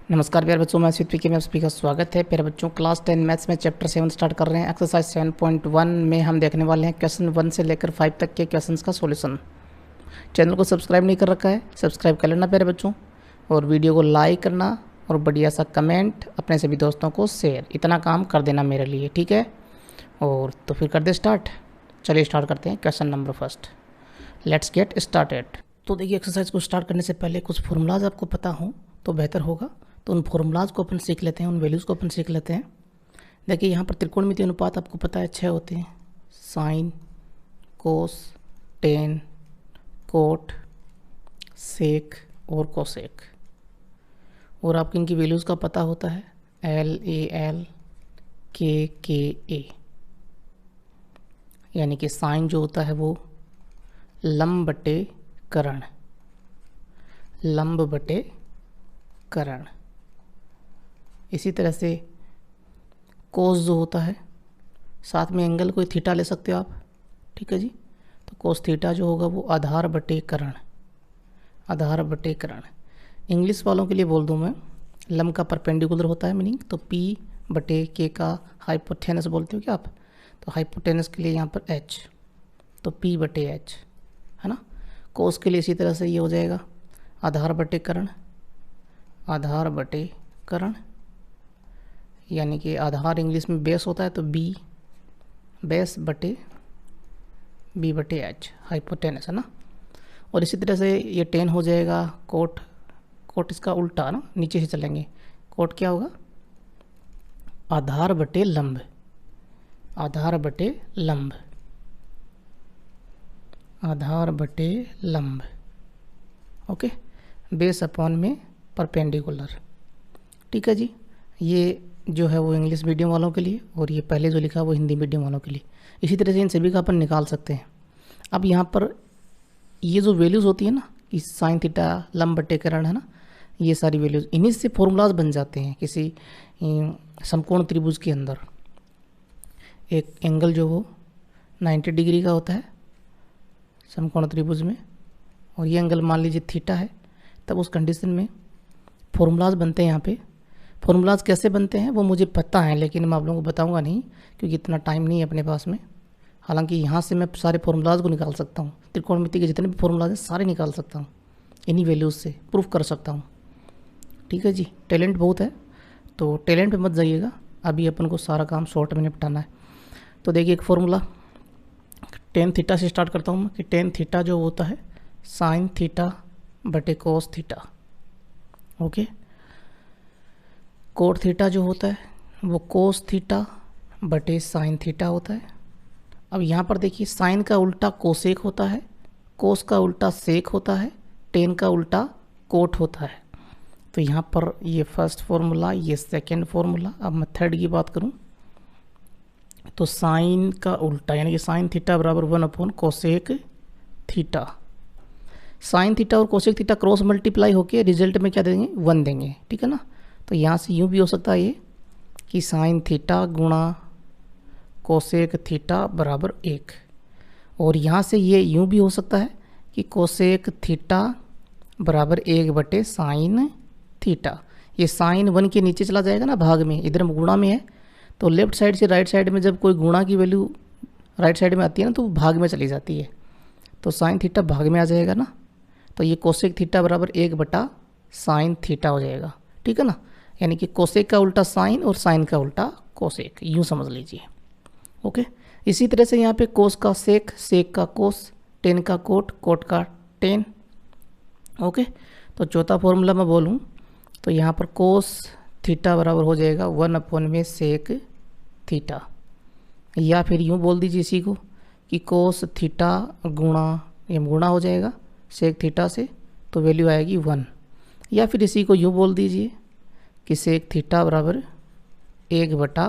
नमस्कार प्यारे बच्चों, मैं स्वीट पीके में आप सभी का स्वागत है। प्यारे बच्चों, क्लास 10 मैथ्स में चैप्टर 7 स्टार्ट कर रहे हैं। एक्सरसाइज 7.1 में हम देखने वाले हैं क्वेश्चन 1 से लेकर 5 तक के क्वेश्चंस का सॉल्यूशन। चैनल को सब्सक्राइब नहीं कर रखा है, सब्सक्राइब कर लेना प्यारे बच्चों, और वीडियो को लाइक करना और बढ़िया सा कमेंट अपने सभी दोस्तों को शेयर, इतना काम कर देना मेरे लिए, ठीक है। और तो फिर कर दे स्टार्ट। चलिए स्टार्ट करते हैं question number first. Let's get started. तो देखिए, एक्सरसाइज को स्टार्ट करने से पहले कुछ फॉर्मूलाज आपको पता हो तो बेहतर होगा, तो उन फॉर्मूलाज को अपन सीख लेते हैं, उन वैल्यूज़ को अपन सीख लेते हैं। देखिए, यहाँ पर त्रिकोणमितीय अनुपात आपको पता है 6 होते हैं। साइन, कोस, टेन, कोट, सेक और कोसेक। और आपको इनकी वैल्यूज़ का पता होता है एल ए एल, के ए। यानी कि साइन जो होता है वो लंब बटे कर्ण, लंब बटे कर्ण। इसी तरह से कोस जो होता है, साथ में एंगल कोई थीटा ले सकते हो आप, ठीक है जी। तो कोस थीटा जो होगा वो आधार बटे कर्ण, आधार बटे कर्ण। इंग्लिश वालों के लिए बोल दूं मैं, लंब का परपेंडिकुलर होता है मीनिंग, तो पी बटे के का हाइपोटेनस बोलते हो क्या आप, तो हाइपोटेनस के लिए यहाँ पर एच, तो पी बटे एच है ना। कोस के लिए इसी तरह से ये हो जाएगा आधार बटे कर्ण, आधार बटे कर्ण। यानी कि आधार इंग्लिश में बेस होता है, तो बी, बेस बटे बी बटे एच, हाइपोटेनस है ना। और इसी तरह से ये टेन हो जाएगा कोट, कोट इसका उल्टा ना, नीचे से चलेंगे। कोट क्या होगा, आधार बटे लंब, आधार बटे लंब, आधार बटे लंब, ओके। बेस अपॉन में परपेंडिकुलर, ठीक है जी। ये जो है वो इंग्लिश मीडियम वालों के लिए, और ये पहले जो लिखा है वो हिंदी मीडियम वालों के लिए। इसी तरह से इन सभी का अपन निकाल सकते हैं। अब यहाँ पर ये जो वैल्यूज़ होती है ना, कि साइन थीटा लंब बटे कर्ण है ना, ये सारी वैल्यूज़ इन्हीं से फॉर्मूलाज बन जाते हैं। किसी समकोण त्रिभुज के अंदर एक एंगल जो वो 90 डिग्री का होता है समकोण त्रिभुज में, और ये एंगल मान लीजिए थीटा है, तब उस कंडीशन में फॉर्मूलाज बनते हैं। यहाँ पे फॉर्मूलाज कैसे बनते हैं वो मुझे पता है, लेकिन मैं आप लोगों को बताऊंगा नहीं, क्योंकि इतना टाइम नहीं है अपने पास में। हालांकि यहाँ से मैं सारे फॉर्मूलाज को निकाल सकता हूँ, त्रिकोणमिति के जितने भी फॉर्मूलाज हैं सारे निकाल सकता हूँ, इन्हीं वैल्यूज़ से प्रूफ कर सकता हूँ, ठीक है जी। टैलेंट बहुत है, तो टैलेंट पे मत जाइएगा, अभी अपन को सारा काम शॉर्ट में निपटाना है। तो देखिए, एक फॉर्मूला टेन थीटा से स्टार्ट करता हूँ मैं, कि टेन थीटा जो होता है साइन थीटा बटे cos theta, okay. Cot theta जो होता है वो कोस थीटा बटे साइन थीटा होता है। अब यहाँ पर देखिए, साइन का उल्टा कोसेक होता है, कोस का उल्टा सेक होता है, टेन का उल्टा कोट होता है। तो यहाँ पर ये फर्स्ट फॉर्मूला, ये सेकेंड फॉर्मूला। अब मैं थर्ड की बात करूँ तो साइन का उल्टा यानी कि साइन थीटा बराबर 1 कोसेक थीटा। साइन थीटा और कोसेक थीटा क्रॉस मल्टीप्लाई होके रिजल्ट में क्या देंगे, 1 देंगे, ठीक है ना। तो यहाँ से यूँ भी हो सकता है ये कि साइन थीटा गुणा कोसेक थीटा बराबर 1, और यहाँ से ये यूँ भी हो सकता है कि कोसेक थीटा बराबर 1 बटे साइन थीटा। ये साइन 1 के नीचे चला जाएगा ना भाग में, इधर गुणा में है, तो लेफ्ट साइड से राइट साइड में जब कोई गुणा की वैल्यू राइट साइड में आती है ना, तो वो भाग में चली जाती है, तो साइन थीटा भाग में आ जाएगा ना। तो ये कोसेक थीटा बराबर 1 बटा साइन थीटा हो जाएगा, ठीक है ना। यानी कि कोसेक का उल्टा साइन और साइन का उल्टा कोसेक, यूँ समझ लीजिए, ओके। इसी तरह से यहाँ पे कोस का सेक, सेक का कोस, टेन का कोट, कोट का टेन, ओके। तो चौथा फॉर्मूला मैं बोलूँ तो यहाँ पर कोस थीटा बराबर हो जाएगा 1 में सेक थीटा, या फिर यूँ बोल दीजिए इसी को कि कोस थीटा गुणा, ये गुणा हो जाएगा सेक थीटा से, तो वैल्यू आएगी 1। या फिर इसी को यूँ बोल दीजिए कि सेक थीटा बराबर 1 बटा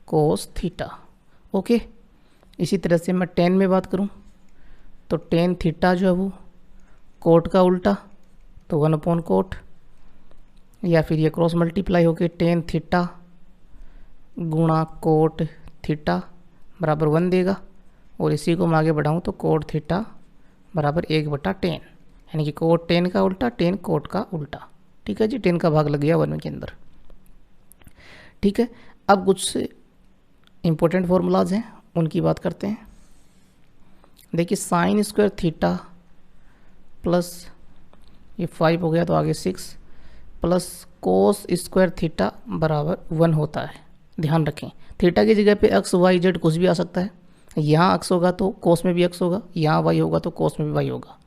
कोस थीटा, ओके। इसी तरह से मैं टेन में बात करूँ तो टेन थीटा जो है वो कोट का उल्टा, तो 1 कोट, या फिर ये क्रॉस मल्टीप्लाई होके टेन थीटा गुणा कोट थीटा बराबर 1 देगा। और इसी को मैं आगे बढ़ाऊँ तो कोट थीटा बराबर 1 बटा 10, यानी कि कोट 10 का उल्टा 10 कोट का उल्टा। ठीक है जी, 10 का भाग लग गया 1 के अंदर। ठीक है, अब कुछ इंपॉर्टेंट फॉर्मूलाज हैं उनकी बात करते हैं। देखिए साइन स्क्वायर थीटा प्लस ये 5 हो गया तो आगे 6 प्लस कोस स्क्वायर थीटा बराबर 1 होता है। ध्यान रखें थीटा की जगह पे एक्स वाई जेड कुछ भी आ सकता है। यहाँ एक्स होगा तो कोस में भी एक्स होगा, यहाँ वाई होगा तो कोस में भी वाई होगा।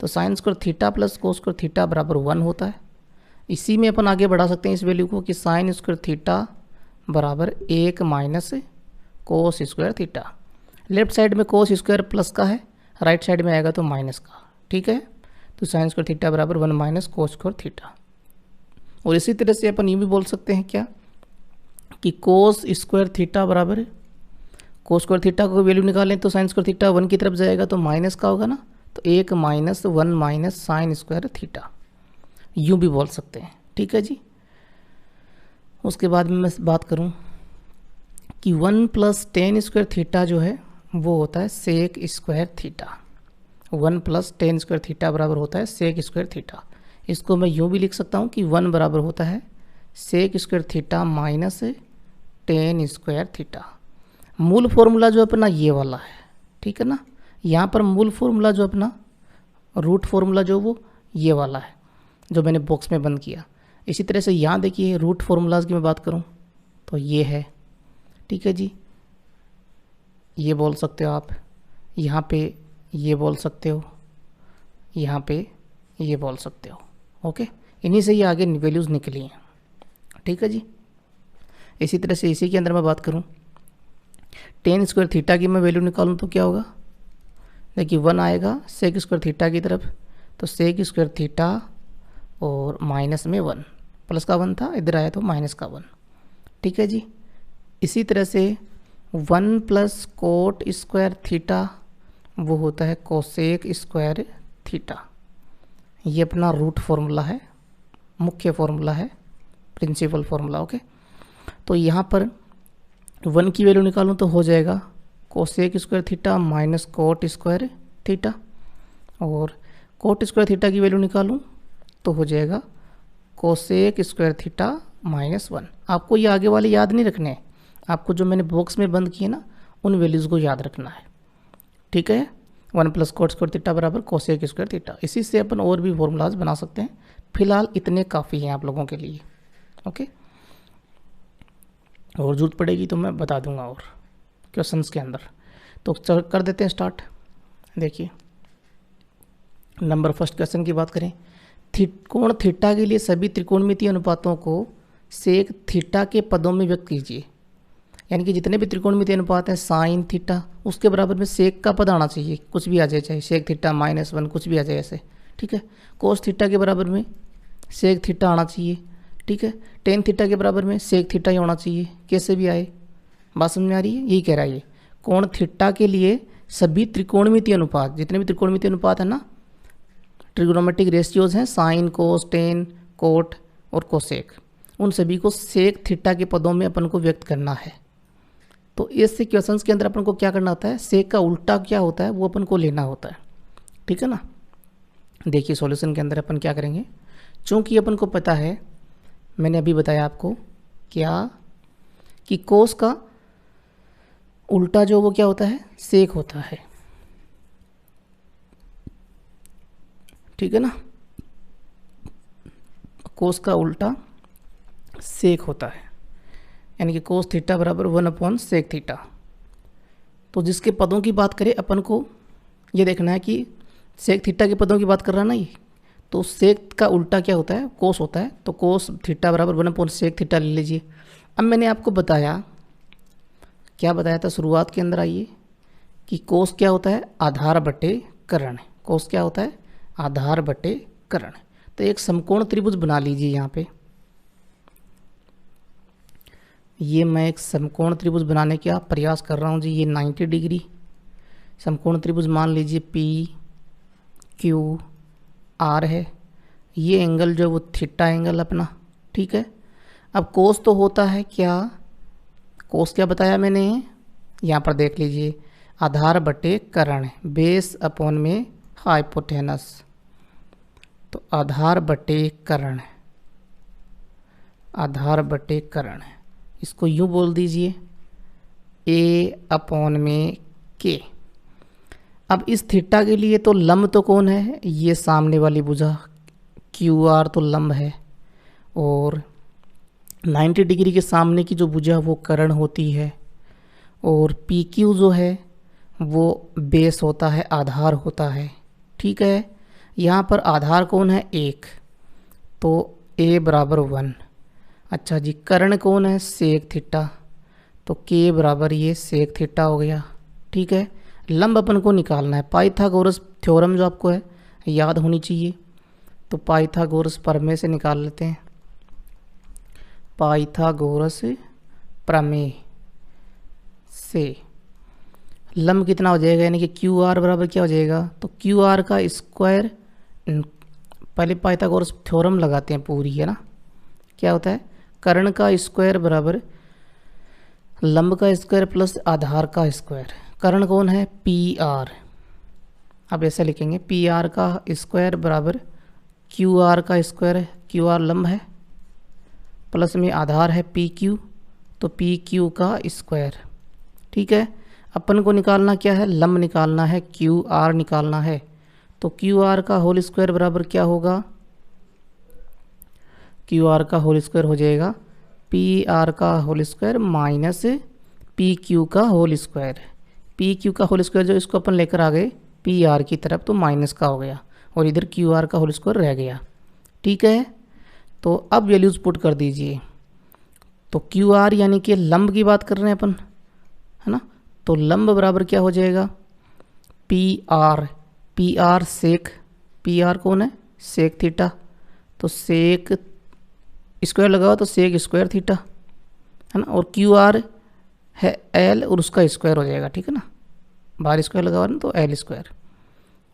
तो sign square theta plus cos square theta बराबर 1 होता है। इसी में अपन आगे बढ़ा सकते हैं इस वैल्यू को कि साइन स्क्वायर थीटा बराबर 1 minus cos square theta. Left side में कोस स्क्वायर प्लस का है, राइट साइड में आएगा तो माइनस का। ठीक है, तो साइन स्क्वायर थीटा बराबर 1 माइनस कोस स्क्वायर थीटा। और इसी तरह से अपन यूँ भी बोल सकते हैं क्या कि कोस स्क्वायर थीटा बराबर कोस स्क्वायर थीटा को वैल्यू निकालें तो साइन स्क्वायर थीटा 1 की तरफ जाएगा तो माइनस का होगा ना, तो 1 minus 1 minus sine square theta, यूँ भी बोल सकते हैं। ठीक है जी, उसके बाद में मैं बात करूँ कि 1 प्लस टेन स्क्वायर थीटा जो है वो होता है sec square theta. 1 plus tan square theta बराबर होता है सेक स्क्वायर थीटा। इसको मैं यूँ भी लिख सकता हूँ कि 1 बराबर होता है sec square theta minus tan square theta. मूल फॉर्मूला जो अपना ये वाला है, ठीक है ना। यहाँ पर मूल फॉर्मूला जो अपना रूट फॉर्मूला जो वो ये वाला है जो मैंने बॉक्स में बंद किया। इसी तरह से यहाँ देखिए रूट फॉर्मूलाज की मैं बात करूँ तो ये है। ठीक है जी, ये बोल सकते हो आप, यहाँ पे ये बोल सकते हो, यहाँ पे ये बोल सकते हो। ओके, इन्हीं से ये आगे वैल्यूज़ निकली हैं। ठीक है जी, इसी तरह से इसी के अंदर मैं बात करूँ टेन स्क्वायर थीटा की मैं वैल्यू निकालूँ तो क्या होगा। देखिए 1 आएगा सेक स्क्वायर थीटा की तरफ, तो सेक स्क्वायर थीटा और माइनस में 1, प्लस का 1 था इधर आया तो माइनस का 1। ठीक है जी, इसी तरह से 1 प्लस कोट स्क्वायर थीटा वो होता है कोसेक स्क्वायर थीटा। ये अपना रूट फॉर्मूला है, मुख्य फॉर्मूला है, प्रिंसिपल फॉर्मूला। ओके, तो यहाँ पर 1 की वैल्यू निकालूँ तो हो जाएगा cosec square theta minus cot square theta, और कोट स्क्वायर थीटा की वैल्यू निकालूँ तो हो जाएगा कोसेक स्क्वायर थीटा माइनस 1। आपको ये आगे वाले याद नहीं रखने हैं, आपको जो मैंने बॉक्स में बंद किए ना उन वैल्यूज़ को याद रखना है। ठीक है, 1 प्लस कोट स्क्वायर थीटा बराबर कोसेक स्क्वायर थीटा। इसी से अपन और भी फॉर्मूलाज बना सकते हैं, फिलहाल इतने काफ़ी हैं आप लोगों के लिए। ओके, और जरूरत पड़ेगी तो मैं बता दूंगा और क्वेश्चंस के अंदर। तो कर देते हैं स्टार्ट। देखिए नंबर फर्स्ट क्वेश्चन की बात करें, कोण थीटा के लिए सभी त्रिकोणमितीय अनुपातों को सेक थीटा के पदों में व्यक्त कीजिए। यानी कि जितने भी त्रिकोणमितीय अनुपात हैं साइन थीटा उसके बराबर में सेक का पद आना चाहिए, कुछ भी आ जाए, चाहे सेक थीटा माइनस 1 कुछ भी आ जाए ऐसे। ठीक है, कोस थीटा के बराबर में सेक थीटा आना चाहिए। ठीक है, टेन थीटा के बराबर में सेक थीटा ही होना चाहिए, कैसे भी आए। बात समझ में आ रही है, यही कह रहा है ये। कोण थीटा के लिए सभी त्रिकोणमितीय अनुपात, जितने भी त्रिकोणमितीय अनुपात है ना, ट्रिग्नोमेट्रिक रेशियोज हैं, साइन कोस टेन कोट और कोसेक, उन सभी को सेक थीटा के पदों में अपन को व्यक्त करना है। तो ऐसे क्वेश्चंस के अंदर अपन को क्या करना होता है, सेक का उल्टा क्या होता है वो अपन को लेना होता है। ठीक है ना। देखिए सॉल्यूशन के अंदर अपन क्या करेंगे, चूँकि अपन को पता है, मैंने अभी बताया आपको क्या कि कोस का उल्टा जो वो क्या होता है, सेक होता है। ठीक है ना, कोस का उल्टा सेक होता है, यानी कि कोस थीटा बराबर 1/सेक थीटा। तो जिसके पदों की बात करें अपन को ये देखना है कि सेक थीटा के पदों की बात कर रहा है ना ये, तो सेक का उल्टा क्या होता है, कोस होता है। तो कोस थीटा बराबर 1/सेक थीटा ले लीजिए। अब मैंने आपको बताया, क्या बताया था शुरुआत के अंदर, आइए, कि कोस क्या होता है, आधार बटे कर्ण। कोस क्या होता है, आधार बटे कर्ण। तो एक समकोण त्रिभुज बना लीजिए। यहाँ पे ये मैं एक समकोण त्रिभुज बनाने का प्रयास कर रहा हूँ जी। ये 90 डिग्री समकोण त्रिभुज मान लीजिए पी क्यू आर है। ये एंगल जो वो थीटा एंगल अपना। ठीक है, अब कोस तो होता है क्या, कोस क्या बताया मैंने, यहाँ पर देख लीजिए, आधार बटे कर्ण, बेस अपॉन में हाइपोटेनस। तो आधार बटे कर्ण, आधार बटे करण। इसको यूँ बोल दीजिए A/K। अब इस थीटा के लिए तो लंब तो कौन है, ये सामने वाली भुजा QR तो लंब है, और 90 डिग्री के सामने की जो भुजा वो कर्ण होती है, और PQ जो है वो बेस होता है, आधार होता है। ठीक है, यहाँ पर आधार कौन है, 1, तो A बराबर 1। अच्छा जी, कर्ण कौन है, सेक थीटा, तो K बराबर ये सेक थीटा हो गया। ठीक है, लंब अपन को निकालना है। पाइथागोरस थ्योरम जो आपको है याद होनी चाहिए, तो पाइथागोरस प्रमेय से निकाल लेते हैं। पाइथागोरस प्रमेय से लंब कितना हो जाएगा, यानी कि QR बराबर क्या हो जाएगा, तो QR का स्क्वायर, पहले पाइथागोरस थ्योरम लगाते हैं पूरी, है ना। क्या होता है, कर्ण का स्क्वायर बराबर लंब का स्क्वायर प्लस आधार का स्क्वायर। कर्ण कौन है, PR। अब ऐसे लिखेंगे PR का स्क्वायर बराबर QR का स्क्वायर, QR लंब है, प्लस में आधार है PQ, तो PQ का स्क्वायर। ठीक है, अपन को निकालना क्या है, लंब निकालना है, QR निकालना है, तो QR का होल स्क्वायर बराबर क्या होगा, QR का होल स्क्वायर हो जाएगा PR का होल स्क्वायर माइनस PQ का होल स्क्वायर। PQ का होल स्क्वायर जो इसको अपन लेकर आ गए PR की तरफ, तो माइनस का हो गया, और इधर QR का होल स्क्वायर रह गया। ठीक है, तो अब वैल्यूज़ पुट कर दीजिए। तो QR यानी कि लंब की बात कर रहे हैं अपन, है ना, तो लंब बराबर क्या हो जाएगा, PR सेक, PR कौन है, सेक थीटा, तो सेक स्क्वायर लगाओ तो सेक स्क्वायर थीटा, है ना, और QR है L और उसका स्क्वायर हो जाएगा। ठीक है ना, बाहर स्क्वायर लगाओ ना तो L स्क्वायर,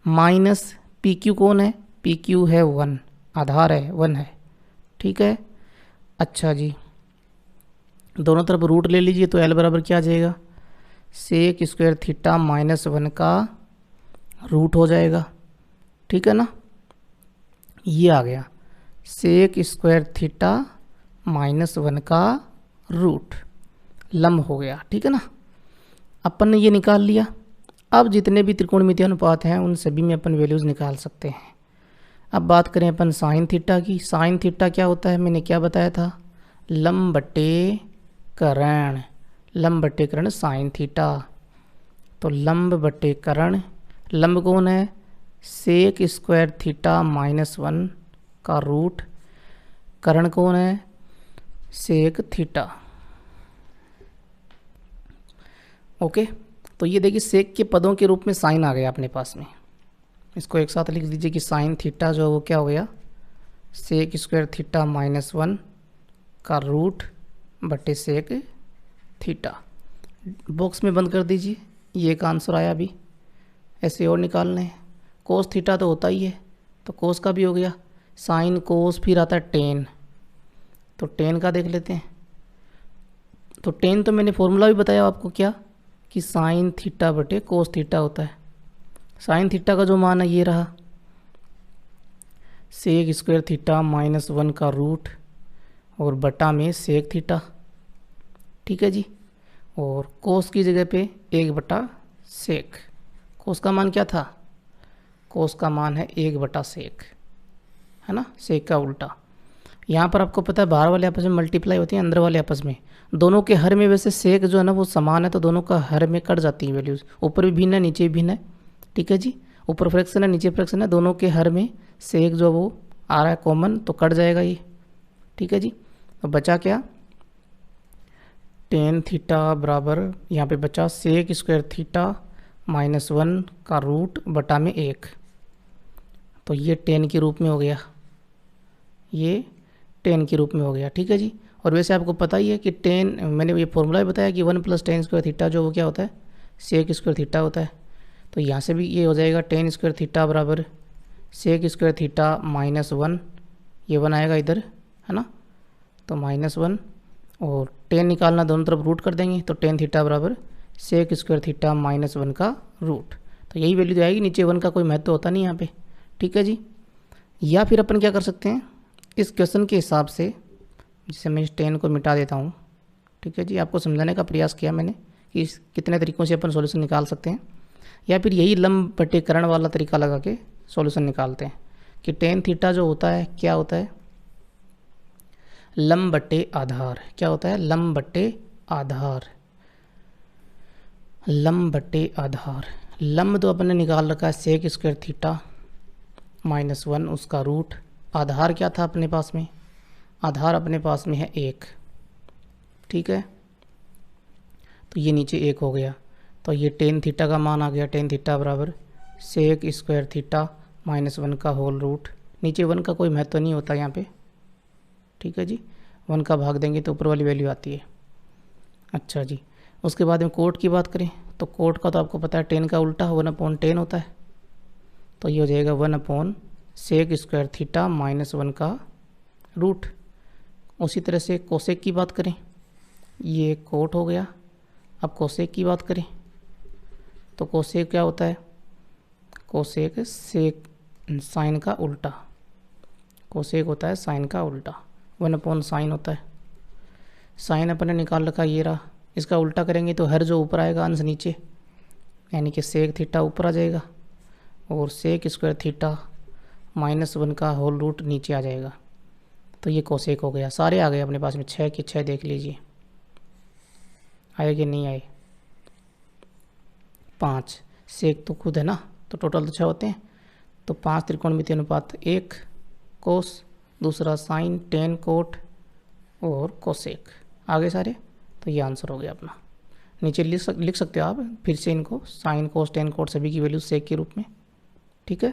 माइनस PQ कौन है, PQ है 1, आधार है 1 है। ठीक है, अच्छा जी, दोनों तरफ रूट ले लीजिए, तो L बराबर क्या आ जाएगा, सेक स्क्वायर थीटा माइनस 1 का रूट हो जाएगा। ठीक है ना, ये आ गया सेक स्क्वायर थीटा माइनस 1 का रूट, लंब हो गया। ठीक है ना, अपन ने ये निकाल लिया। अब जितने भी त्रिकोणमितीय अनुपात हैं उन सभी में अपन वैल्यूज़ निकाल सकते हैं। अब बात करें अपन साइन थीटा की। साइन थीटा क्या होता है, मैंने क्या बताया था, लंब बटे कर्ण, लंब बटे कर्ण साइन थीटा। तो लंब बटे कर्ण, लंब कौन है, सेक स्क्वायर थीटा माइनस 1 का रूट, कर्ण कौन है, सेक थीटा। ओके, तो ये देखिए सेक के पदों के रूप में साइन आ गया अपने पास में। इसको एक साथ लिख दीजिए कि साइन थीटा जो है वो क्या हो गया, सेक स्क्वायर थीटा माइनस 1 का रूट बटे सेक थीटा। बॉक्स में बंद कर दीजिए, ये एक आंसर आया। अभी ऐसे और निकालने हैं। कोस थीटा तो होता ही है, तो कोस का भी हो गया, साइन कोस, फिर आता है टेन, तो टेन का देख लेते हैं। तो टेन तो मैंने फॉर्मूला भी बताया आपको क्या, कि साइन थीटा बटे कोस थीटा होता है। साइन थीटा का जो मान है ये रहा, सेक स्क्वायर थीटा माइनस 1 का रूट और बटा में सेक थीटा। ठीक है जी, और कोस की जगह पे 1 बटा सेक। कोस का मान क्या था, कोस का मान है 1 बटा सेक, है ना, सेक का उल्टा। यहाँ पर आपको पता है बाहर वाले आपस में मल्टीप्लाई होती हैं, अंदर वाले आपस में, दोनों के हर में वैसे सेक जो है ना वो समान है, तो दोनों का हर में कट जाती है वैल्यूज़, ऊपर भी भिन्न है नीचे भी भिन्न है। ठीक है जी, ऊपर फ्रैक्शन है नीचे फ्रैक्शन है, दोनों के हर में सेक जो वो आ रहा है कॉमन, तो कट जाएगा ये। ठीक है जी, तो बचा क्या, टेन थीटा बराबर यहाँ पे बचा सेक स्क्वायर थीटा माइनस 1 का रूट बटा में 1, तो ये टेन के रूप में हो गया, ये टेन के रूप में हो गया। ठीक है जी, और वैसे आपको पता ही है कि टेन, मैंने ये फॉर्मूला भी बताया कि 1 + टेन स्क्वायर थीटा जो वो क्या होता है, सेक स्क्वायर थीटा होता है। तो यहाँ से भी ये हो जाएगा टेन स्क्वायर थीटा बराबर सेक स्क्वायर थीटा माइनस 1, ये 1 आएगा इधर, है ना, तो माइनस 1, और टेन निकालना, दोनों तरफ रूट कर देंगे, तो टेन थीटा बराबर सेक स्क्वायर थीटा माइनस 1 का रूट। तो यही वैल्यू आएगी, नीचे 1 का कोई महत्व होता नहीं यहाँ पे। ठीक है जी, या फिर अपन क्या कर सकते हैं, इस क्वेश्चन के हिसाब से जिससे मैं इस टेन को मिटा देता हूँ। ठीक है जी, आपको समझाने का प्रयास किया मैंने कि कितने तरीक़ों से अपन सॉल्यूशन निकाल सकते हैं, या फिर यही लंब बटे कर्ण वाला तरीका लगा के सॉल्यूशन निकालते हैं कि टेन थीटा जो होता है क्या होता है, लंब बटे आधार। क्या होता है, लंब बटे आधार। लंब बटे आधार, लंब तो अपन ने निकाल रखा है सेक स्क्वायर थीटा -1 उसका रूट। आधार क्या था अपने पास में, आधार अपने पास में है 1। ठीक है, तो ये नीचे 1 हो गया, तो ये टेन थीटा का मान आ गया। टेन थीटा बराबर सेक स्क्वायर थीटा -1 का होल रूट। नीचे 1 का कोई महत्व नहीं होता यहाँ पे। ठीक है जी, 1 का भाग देंगे तो ऊपर वाली वैल्यू आती है। अच्छा जी, उसके बाद में कोट की बात करें तो कोट का तो आपको पता है टेन का उल्टा 1/10 होता है, तो ये हो जाएगा 1 सेक स्क्वायर थीटा -1 का रूट। उसी तरह से कोसेक की बात करें, ये कोट हो गया। अब कोसेक की बात करें तो कोसेक क्या होता है, कोसेक सेक साइन का उल्टा। कोसेक होता है साइन का उल्टा, 1/साइन होता है। साइन अपन ने निकाल रखा ये रहा, इसका उल्टा करेंगे तो हर जो ऊपर आएगा अंश नीचे, यानी कि सेक थीटा ऊपर आ जाएगा और सेक स्क्वायर थीटा -1 का होल रूट नीचे आ जाएगा। तो ये कोसेक हो गया। सारे आ गए अपने पास में, 6 के 6 देख लीजिए आए कि नहीं आए। 5 सेक तो खुद है ना, तो टोटल तो 6 होते हैं। तो 5 त्रिकोणमितीय अनुपात 1 कोस, दूसरा साइन, टेन कोट और कोसेक आ गए सारे। तो ये आंसर हो गया अपना। नीचे लिख सकते हो आप फिर से इनको, साइन कोस टेन कोट सभी की वैल्यू सेक के रूप में। ठीक है,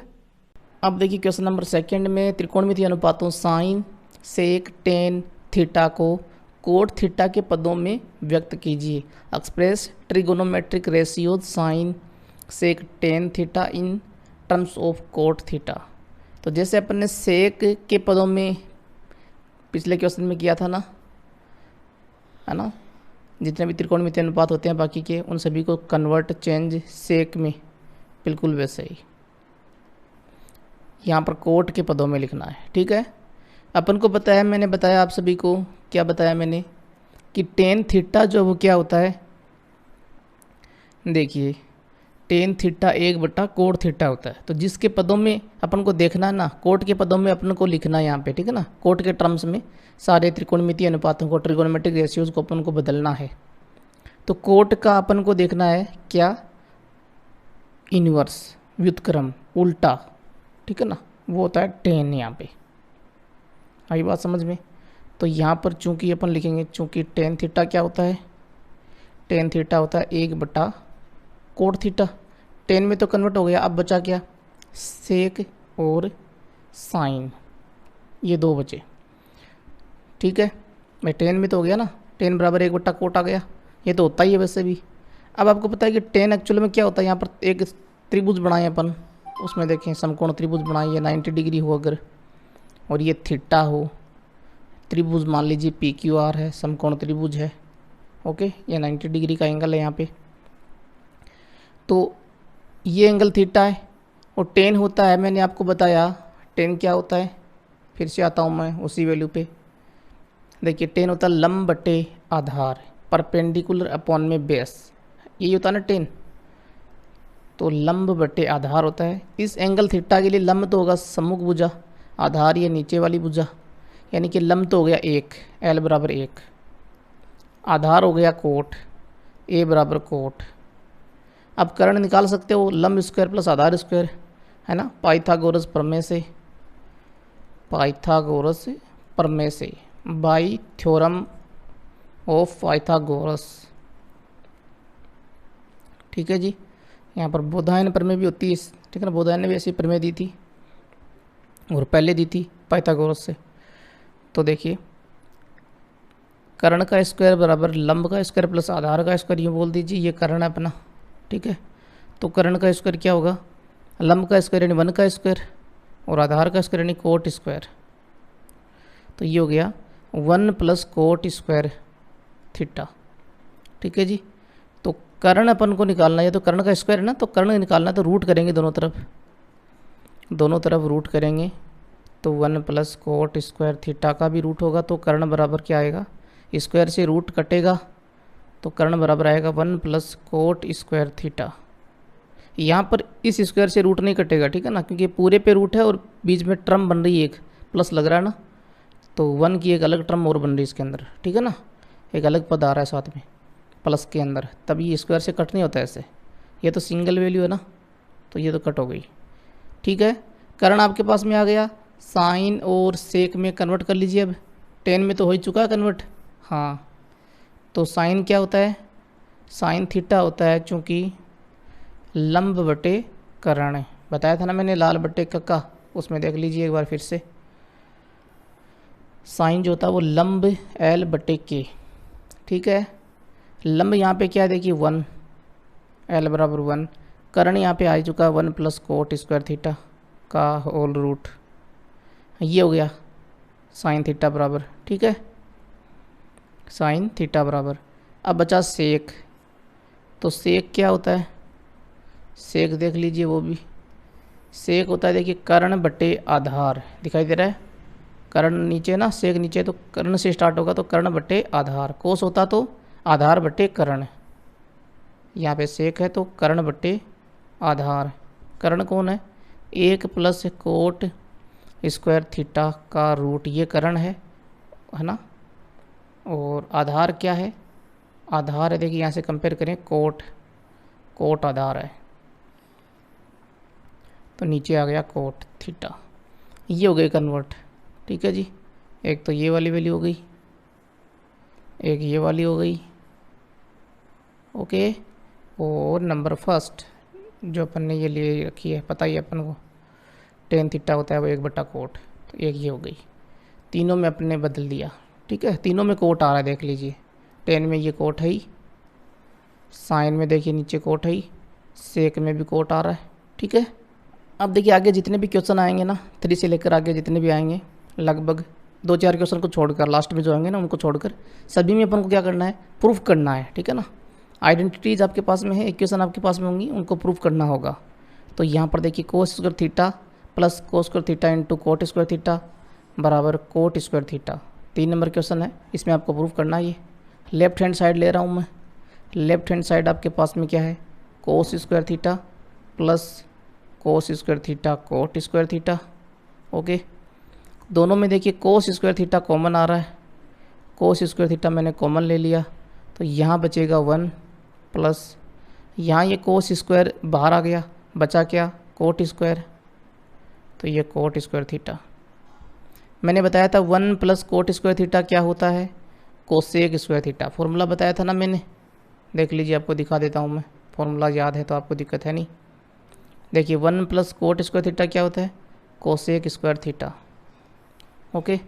अब देखिए क्वेश्चन नंबर 2 में त्रिकोणमितीय अनुपातों साइन, सेक, टेन, थीटा को कोट थीटा के पदों में व्यक्त कीजिए। Express trigonometric ratios sine, sec, tan theta in terms of cot theta. तो जैसे अपन ने सेक के पदों में पिछले क्वेश्चन में किया था ना, है ना, जितने भी त्रिकोणमितीय अनुपात होते हैं बाकी के, उन सभी को कन्वर्ट चेंज सेक में, बिल्कुल वैसे ही यहाँ पर कोट के पदों में लिखना है। ठीक है, अपन को बताया, मैंने बताया आप सभी को, क्या बताया मैंने कि टेन थीटा जो वो क्या होता है, देखिए टेन थीटा 1/कोट थीटा होता है। तो जिसके पदों में अपन को देखना है ना, कोट के पदों में अपन को लिखना है यहाँ पे। ठीक है ना, कोट के टर्म्स में सारे त्रिकोणमितीय अनुपातों को, ट्रिगोनोमेट्रिक रेशियोज को अपन को बदलना है। तो कोट का अपन को देखना है क्या, इनवर्स, व्युत्क्रम, उल्टा। ठीक है ना, वो होता है टेन। यहाँ पे आई बात समझ में। तो यहाँ पर चूंकि अपन लिखेंगे, चूंकि टेन थीटा क्या होता है, टेन थीटा होता है 1/कोट थीटा। टेन में तो कन्वर्ट हो गया, अब बचा क्या, सेक और साइन, ये 2 बचे। ठीक है, मैं टेन में तो हो गया ना, टेन बराबर 1/कोट आ गया, ये तो होता ही है वैसे भी। अब आपको पता है कि टेन एक्चुअल में क्या होता है, यहाँ पर एक त्रिभुज बनाए अपन, उसमें देखें समकोण त्रिभुज बनाइए, 90 डिग्री हो अगर, और ये थीटा हो, त्रिभुज मान लीजिए PQR है, समकोण त्रिभुज है। ओके, ये 90 डिग्री का एंगल है यहाँ पे। तो ये एंगल थीटा है और टेन होता है, मैंने आपको बताया टेन क्या होता है, फिर से आता हूँ मैं उसी वैल्यू पे। देखिए टेन होता है लंब बटे आधार, परपेंडिकुलर अपॉन में बेस, यही होता है ना टेन। तो लंब बटे आधार होता है। इस एंगल थीटा के लिए लंब तो होगा सम्मुख भुजा, आधार ये नीचे वाली भुजा, यानी कि लंब तो हो गया 1, L बराबर 1, आधार हो गया कोट, A बराबर कोट। अब कर्ण निकाल सकते हो, लंब स्क्वायर प्लस आधार स्क्वायर, है ना, पाइथागोरस प्रमेय से, पाइथागोरस प्रमेय से, बाई थ्योरम ऑफ पाइथागोरस। ठीक है जी, यहाँ पर बोधायन प्रमेय भी होती है। ठीक है ना, बोधायन ने भी ऐसी प्रमेय दी थी और पहले दी थी पाइथागोरस से। तो देखिए कर्ण का स्क्वायर बराबर लंब का स्क्वायर प्लस आधार का स्क्वायर, यूँ बोल दीजिए, ये कर्ण है अपना। ठीक है, तो कर्ण का स्क्वायर क्या होगा, लंब का स्क्वायर यानी 1 का स्क्वायर और आधार का स्क्वायर यानी कोट स्क्वायर। तो ये हो गया 1 + कोट स्क्वायर थीटा। ठीक है जी, तो कर्ण अपन को निकालना है, तो कर्ण का स्क्वायर है ना, तो कर्ण निकालना है तो रूट करेंगे दोनों तरफ, दोनों तरफ रूट करेंगे तो 1 प्लस कोट स्क्वायर थीटा का भी रूट होगा, तो कर्ण बराबर क्या आएगा, स्क्वायर से रूट कटेगा तो कर्ण बराबर आएगा 1 प्लस कोट स्क्वायर थीटा। यहाँ पर इस स्क्वायर से रूट नहीं कटेगा, ठीक है ना, क्योंकि पूरे पे रूट है और बीच में टर्म बन रही है, एक प्लस लग रहा है ना, तो 1 की एक अलग टर्म और बन रही है इसके अंदर, ठीक है ना, एक अलग पद आ रहा है साथ में प्लस के अंदर, तब ये स्क्वायर से कट नहीं होता ऐसे, ये तो सिंगल वैल्यू है ना, तो ये तो कट हो गई, ठीक है। कर्ण आपके पास में आ गया, साइन और सेक में कन्वर्ट कर लीजिए। अब टेन में तो हो ही चुका है कन्वर्ट, हाँ, तो साइन क्या होता है, साइन थीटा होता है, चूँकि लंब बटे कर्ण बताया था ना मैंने, लाल बटे कक्का, उसमें देख लीजिए एक बार फिर से। साइन जो होता है वो लंब एल बटे के, ठीक है। लंब यहाँ पे क्या है देखिए 1, एल बराबर 1, कर्ण यहाँ पे आ चुका है 1 प्लस कोट स्क्वायर थीटा का होल रूट, ये हो गया साइन थीटा बराबर, ठीक है, साइन थीटा बराबर। अब बचा सेक, तो सेक क्या होता है, सेक देख लीजिए, वो भी सेक होता है देखिए कर्ण बटे आधार, दिखाई दे रहा है, कर्ण नीचे ना, सेक नीचे, तो कर्ण से स्टार्ट होगा तो कर्ण बटे आधार, कोस होता तो आधार बटे कर्ण, यहाँ पे सेक है तो कर्ण बटे आधार, कर्ण कौन है, 1 प्लस कोट स्क्वायर थीटा का रूट, ये कर्ण है ना, और आधार क्या है, आधार है देखिए, यहाँ से कंपेयर करें कोट, कोट आधार है, तो नीचे आ गया कोट थीटा, ये हो गई कन्वर्ट, ठीक है जी। एक तो ये वाली वैल्यू हो गई, एक ये वाली हो गई, ओके। और नंबर फर्स्ट जो अपन ने ये ले रखी है, पता ही अपन को टेन थीटा होता है वो 1 बटा कोट, तो एक ये हो गई, तीनों में अपने बदल दिया, ठीक है, तीनों में कोट आ रहा है देख लीजिए, टेन में ये कोट है ही, साइन में देखिए नीचे कोट है ही, सेक में भी कोट आ रहा है, ठीक है। अब देखिए आगे जितने भी क्वेश्चन आएंगे ना, 3 से लेकर आगे जितने भी आएंगे, लगभग 2-4 क्वेश्चन को छोड़कर, लास्ट में जो आएंगे ना उनको छोड़कर, सभी में अपन को क्या करना है, प्रूफ करना है, ठीक है ना। आइडेंटिटीज़ आपके पास में है, इक्वेशन आपके पास में होंगी, उनको प्रूफ करना होगा। तो यहाँ पर देखिए cos square theta plus cos square theta into cot square theta बराबर cot square theta, 3 number question है, इसमें आपको प्रूफ करना है। ये लेफ्ट हैंड साइड ले रहा हूँ मैं, लेफ्ट हैंड साइड आपके पास में क्या है, कोस square theta plus cos square theta coat square theta, okay. दोनों में देखिए कोस स्क्वायर थीटा कॉमन आ रहा है, कोस स्क्वायर थीटा मैंने कॉमन ले लिया, तो यहाँ बचेगा 1 प्लस, यहाँ ये कोस स्क्वायर बाहर आ गया, बचा क्या, कोट स्क्वायर, तो ये कोट स्क्वायर थीटा। मैंने बताया था 1 प्लस कोट स्क्वायर थीटा क्या होता है, कोसेक स्क्वायर थीटा, फॉर्मूला बताया था ना मैंने, देख लीजिए, आपको दिखा देता हूँ मैं, फॉर्मूला याद है तो आपको दिक्कत है नहीं। देखिए 1 प्लस कोट स्क्वायर थीटा क्या होता है, कोसेक स्क्वायर थीटा, ओके।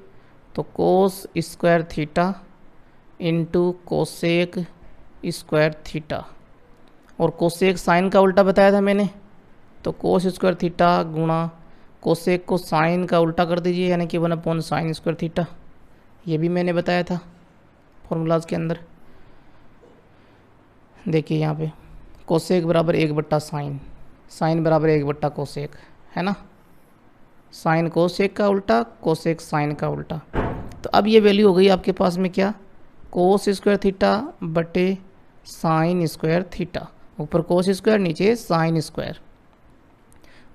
तो cos square theta into cosec square theta, और कोसेक साइन का उल्टा बताया था मैंने, तो कोस स्क्वायर थीटा गुणा कोसेक को साइन का उल्टा कर दीजिए, यानी कि 1/साइन स्क्वायर थीटा, ये भी मैंने बताया था फॉर्मूलाज के अंदर। देखिए यहाँ पे कोसेक बराबर 1 बट्टा साइन, साइन बराबर 1 बट्टा कोसेक, है ना, साइन कोसेक का उल्टा, कोसेक साइन का उल्टा। तो अब ये वैल्यू हो गई आपके पास में क्या, कोस स्क्वायर थीटा बटे साइन स्क्वायर थीटा, ऊपर कोस स्क्वायर नीचे साइन स्क्वायर,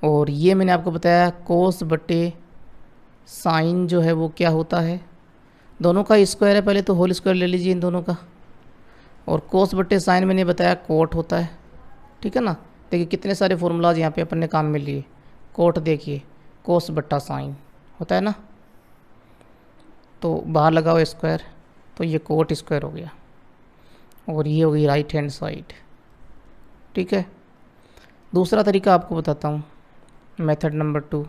और ये मैंने आपको बताया कोस बटे साइन जो है वो क्या होता है, दोनों का स्क्वायर है, पहले तो होल स्क्वायर ले लीजिए इन दोनों का, और कोस बटे साइन मैंने बताया कोट होता है, ठीक है ना। देखिए कितने सारे फॉर्मूलाज यहाँ पे अपन ने काम में लिए, कोट देखिए कोस बट्टा साइन होता है ना, तो बाहर लगाओ स्क्वायर, तो ये कोट स्क्वायर हो गया, और ये हो गई राइट हैंड साइड, ठीक है। दूसरा तरीका आपको बताता हूँ, मेथड नंबर 2,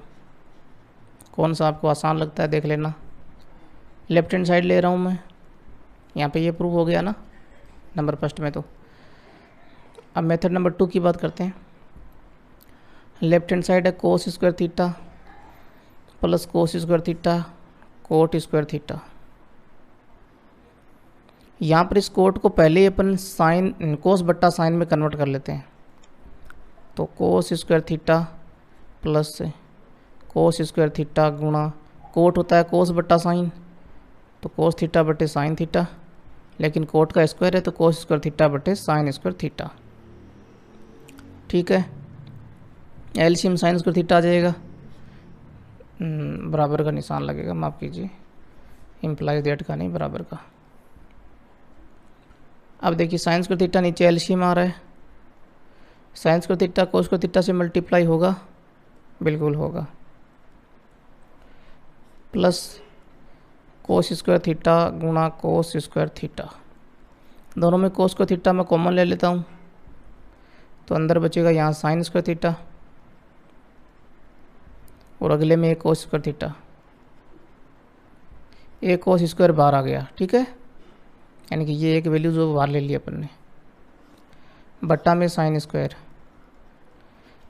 कौन सा आपको आसान लगता है देख लेना। लेफ्ट हैंड साइड ले रहा हूँ मैं, यहाँ पे ये प्रूव हो गया ना नंबर फर्स्ट में। तो अब मेथड नंबर 2 की बात करते हैं। लेफ्ट हैंड साइड है कोस square theta plus cos square theta coat square theta. यहाँ पर इस कोट को पहले अपन साइन कोस बट्टा साइन में कन्वर्ट कर लेते हैं, तो cos square theta plus cos square theta गुणा कोट होता है कोस बट्टा साइन, तो कोस थीटा बटे साइन थीटा, लेकिन कोट का स्क्वायर है तो कोस स्क्वायर थीटा बटे साइन स्क्वायर थीटा। ठीक है, एलसीएम साइन स्क्वायर थीटा आ जाएगा, बराबर का निशान लगेगा, माफ़ कीजिए, इम्प्लाइज दैट का नहीं, बराबर का। अब देखिए साइन स्क्वायर थीटा नीचे एलसीएम आ रहा है, sign square theta cos square theta से मल्टीप्लाई होगा, बिल्कुल होगा, प्लस कोस स्क्वायर थीटा गुणा कोस स्क्वायर थीटा। दोनों में कोस स्क्वायर थीटा मैं कॉमन ले लेता हूँ, तो अंदर बचेगा यहाँ साइन स्क्वायर थीटा और अगले में एक कोस स्क्वायर थीटा, एक कोस स्क्वायर बाहर आ गया। ठीक है, यानी कि ये एक वैल्यू जो बाहर ले लिया अपन ने, बट्टा में साइन स्क्वायर।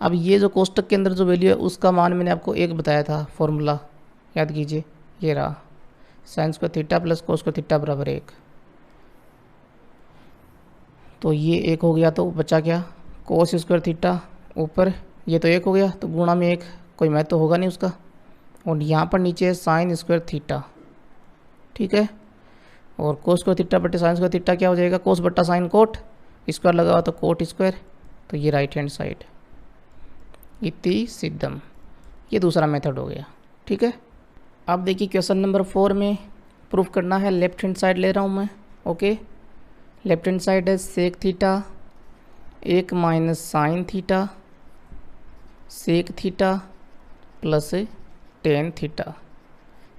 अब ये जो कोष्टक के अंदर जो वैल्यू है उसका मान मैंने आपको एक बताया था, फॉर्मूला याद कीजिए, ये रहा, sign square theta plus cos square theta बराबर 1। तो ये एक हो गया, तो बचा क्या, कोस स्क्वायर थीटा ऊपर, ये तो एक हो गया, तो गुणा में एक, कोई महत्व तो होगा नहीं उसका, और यहाँ पर नीचे है साइन स्क्वायर थीटा। ठीक है, और कोस स्क्वायर थीटा बटे साइन स्क्वायर थीटा क्या हो जाएगा, कोस बट्टा साइन कोट, स्क्वायर लगा हुआ तो कोट स्क्वायर, तो ये राइट हैंड साइड, इति सिद्धम, ये दूसरा मेथड हो गया। ठीक है, अब देखिए क्वेश्चन नंबर 4 में प्रूफ करना है, लेफ्ट हैंड साइड ले रहा हूँ मैं। ओके, लेफ्ट हैंड साइड है sec theta 1 minus sine theta sec theta plus tan theta.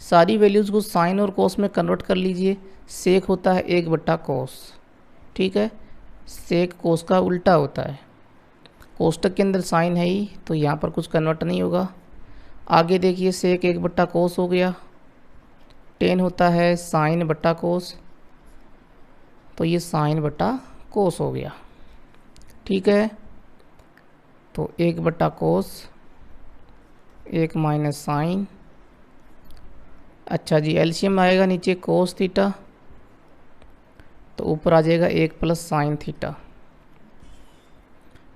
सारी वैल्यूज़ को साइन और कोस में कन्वर्ट कर लीजिए। सेक होता है 1 बट्टा कोस, ठीक है, सेक कोस का उल्टा होता है, कोष्टक के अंदर साइन है ही तो यहाँ पर कुछ कन्वर्ट नहीं होगा। आगे देखिए सेक 1 बट्टा कोस हो गया, टेन होता है साइन बट्टा कोस, तो ये साइन बट्टा कोस हो गया। ठीक है, तो 1 बट्टा कोस 1 माइनस साइन, अच्छा जी एलसीएम आएगा नीचे कोस थीटा, तो ऊपर आ जाएगा 1 प्लस साइन थीटा।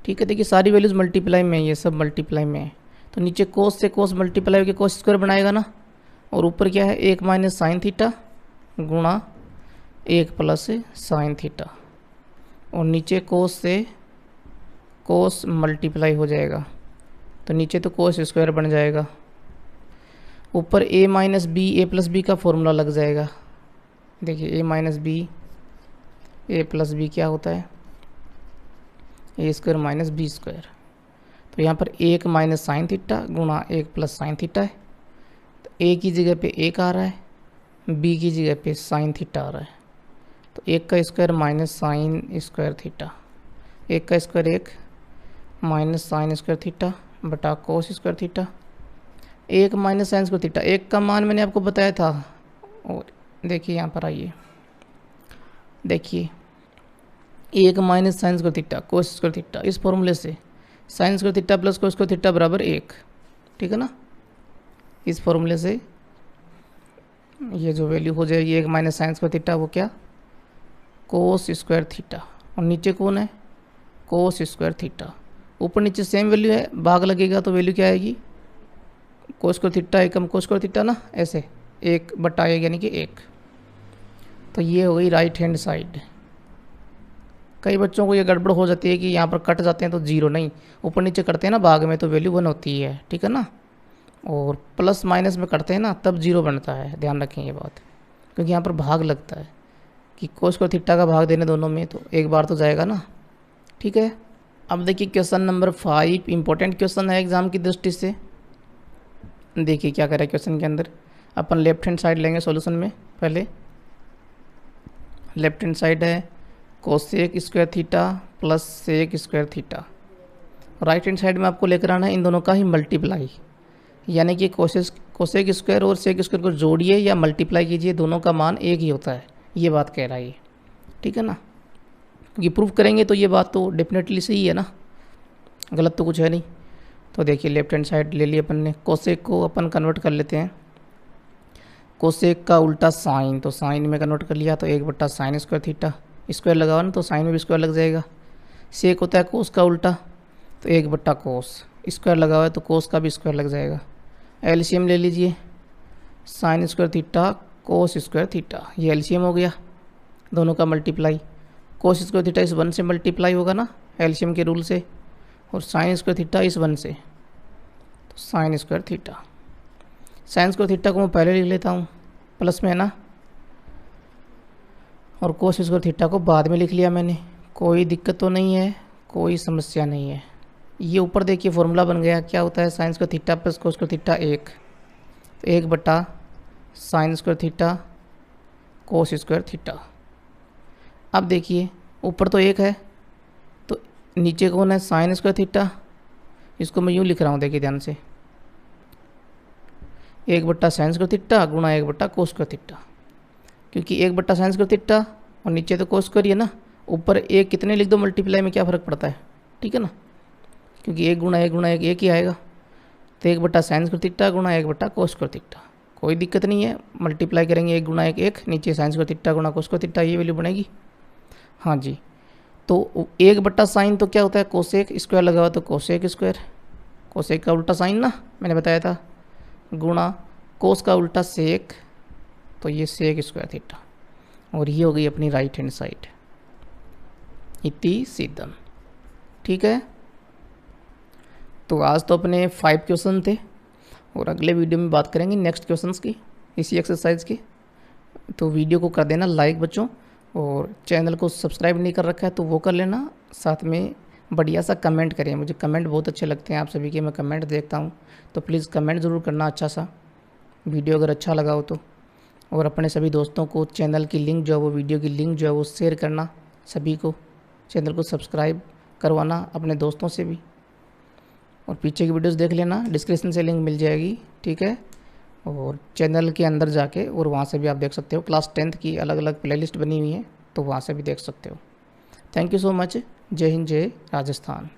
ठीक है, देखिए सारी वैल्यूज़ मल्टीप्लाई में है, ये सब मल्टीप्लाई में है, तो नीचे कोस से कोस मल्टीप्लाई होकर कोस स्क्वायर बनाएगा ना, और ऊपर क्या है 1 माइनस साइन थीटा गुणा 1 प्लस साइन थीटा, और नीचे कोस से कोस मल्टीप्लाई हो जाएगा, तो नीचे तो कोस स्क्वायर बन जाएगा, ऊपर a minus B A plus B का फॉर्मूला लग जाएगा। देखिए a minus B A plus B क्या होता है, A square minus B square, तो यहाँ पर 1 माइनस साइन थीटा गुणा 1 प्लस साइन थीटा है, तो a की जगह पे 1 आ रहा है, b की जगह पे साइन थीटा आ रहा है, तो 1 का square minus sine square theta, 1 का square 1 minus sine square theta बटा cos square theta, 1 minus sine square theta, 1 का मान मैंने आपको बताया था, और देखिए यहाँ पर आइए, देखिए 1 minus sine square theta cos square theta, इस फॉर्मूले से sign square theta plus cos square theta बराबर 1, ठीक है ना, इस फॉर्मूले से ये जो वैल्यू हो जाएगी 1 माइनस साइन स्क्वायर थीटा वो क्या, कोस स्क्वायर थीटा, और नीचे कौन है कोस स्क्वायर थीटा, ऊपर नीचे सेम वैल्यू है, भाग लगेगा तो वैल्यू क्या आएगी, कोस स्क्वायर थीटा एकम कोस स्क्वायर थीटा ना, ऐसे 1 बटा 1 यानी कि 1, तो ये हो गई राइट हैंड साइड। कई बच्चों को ये गड़बड़ हो जाती है कि यहाँ पर कट जाते हैं तो 0 नहीं, ऊपर नीचे करते हैं ना भाग में तो वैल्यू 1 होती है, ठीक है ना, और प्लस माइनस में करते हैं ना तब 0 बनता है, ध्यान रखें ये बात, क्योंकि यहाँ पर भाग लगता है कि कोस स्क्वायर थीटा का भाग देने दोनों में तो एक बार तो जाएगा ना। ठीक है, अब देखिए क्वेश्चन नंबर 5 इंपॉर्टेंट क्वेश्चन है एग्जाम की दृष्टि से। देखिए क्या करें क्वेश्चन के अंदर, अपन लेफ्ट हैंड साइड लेंगे सॉल्यूशन में, पहले लेफ्ट हैंड साइड है cosec square theta plus sec square theta, right hand side में आपको लेकर आना है इन दोनों का ही मल्टीप्लाई, यानी कि कोसेक स्क्वायर और सेक स्क्वायर को जोड़िए या मल्टीप्लाई कीजिए, दोनों का मान एक ही होता है, ये बात कह रहा है ये, ठीक है ना, ये प्रूव करेंगे तो ये बात तो डेफिनेटली सही है ना, गलत तो कुछ है नहीं। तो देखिए लेफ्ट हैंड साइड ले ली अपन ने, कोसेक को अपन कन्वर्ट कर लेते हैं, कोसेक का उल्टा साइन, तो साइन में कन्वर्ट कर लिया तो 1 बट्टा साइन स्क्वायर थीटा, स्क्वायर लगाओ ना तो साइन में भी स्क्वायर लग जाएगा, सेक होता है कोस का उल्टा, तो 1 बट्टा कोस, स्क्वायर लगा हुआ है तो कोस का भी स्क्वायर लग जाएगा, एलसीएम ले लीजिए, sign square theta cos square theta, ये एलसीएम हो गया दोनों का मल्टीप्लाई। कोस स्क्वायर थीटा इस 1 से मल्टीप्लाई होगा ना एलसीएम के रूल से, और साइन स्क्वायर थीटा इस 1 से, तो sign square theta. Sign square theta को मैं पहले लिख लेता हूँ प्लस में, है ना, और कोस स्क्वायर थीटा को बाद में लिख लिया मैंने। कोई दिक्कत तो नहीं है, कोई समस्या नहीं है। ये ऊपर देखिए फॉर्मूला बन गया, क्या होता है, sign square theta plus cos square theta 1, तो 1 बटा sign square theta cos square theta. अब देखिए ऊपर तो 1 है, तो नीचे कौन है, साइन स्क्वायर थीटा। इसको मैं यूँ लिख रहा हूँ, देखिए ध्यान से, 1 बट्टा साइन स्क्वायर थीटा गुणा 1 बट्टा कोस स्क्वायर थीटा, क्योंकि 1 बट्टा साइन स्क्वायर थीटा और नीचे तो कोस स्क्वायर ही है ना, ऊपर 1 कितने लिख दो मल्टीप्लाई में क्या फ़र्क पड़ता है, ठीक है ना, क्योंकि 1 गुणा 1 गुणा 1 1 ही आएगा। तो 1 बट्टा साइन स्क्वायर थीटा गुणा 1 बट्टा कोस स्क्वायर थीटा, कोई दिक्कत नहीं है, मल्टीप्लाई करेंगे 1 गुणा 1 1, नीचे साइन स्क्वायर थीटा गुणा कोस स्क्वायर थीटा, ये वैल्यू बनेगी। हाँ जी, तो 1 बट्टा साइन तो क्या होता है, कोसेक स्क्वायर लगा हुआ तो कोसेक स्क्वायर, कोसेक का उल्टा साइन ना, मैंने बताया था, गुणा कोस का उल्टा सेक, तो ये सेक स्क्वायर थीटा, और ये हो गई अपनी राइट हैंड साइड। इति सिद्धम, ठीक है। तो आज तो अपने 5 क्वेश्चन थे, और अगले वीडियो में बात करेंगे नेक्स्ट क्वेश्चंस की, इसी एक्सरसाइज की। तो वीडियो को कर देना लाइक बच्चों, और चैनल को सब्सक्राइब नहीं कर रखा है तो वो कर लेना, साथ में बढ़िया सा कमेंट करें, मुझे कमेंट बहुत अच्छे लगते हैं आप सभी के, मैं कमेंट देखता हूँ, तो प्लीज़ कमेंट ज़रूर करना अच्छा सा, वीडियो अगर अच्छा लगा हो तो। और अपने सभी दोस्तों को चैनल की लिंक जो है वो, वीडियो की लिंक जो है वो शेयर करना, सभी को चैनल को सब्सक्राइब करवाना अपने दोस्तों से भी, और पीछे की वीडियोस देख लेना, डिस्क्रिप्शन से लिंक मिल जाएगी, ठीक है। और चैनल के अंदर जाके और वहाँ से भी आप देख सकते हो, क्लास 10th की अलग अलग प्लेलिस्ट बनी हुई है, तो वहाँ से भी देख सकते हो। Thank you so much. जय हिंद, जय राजस्थान।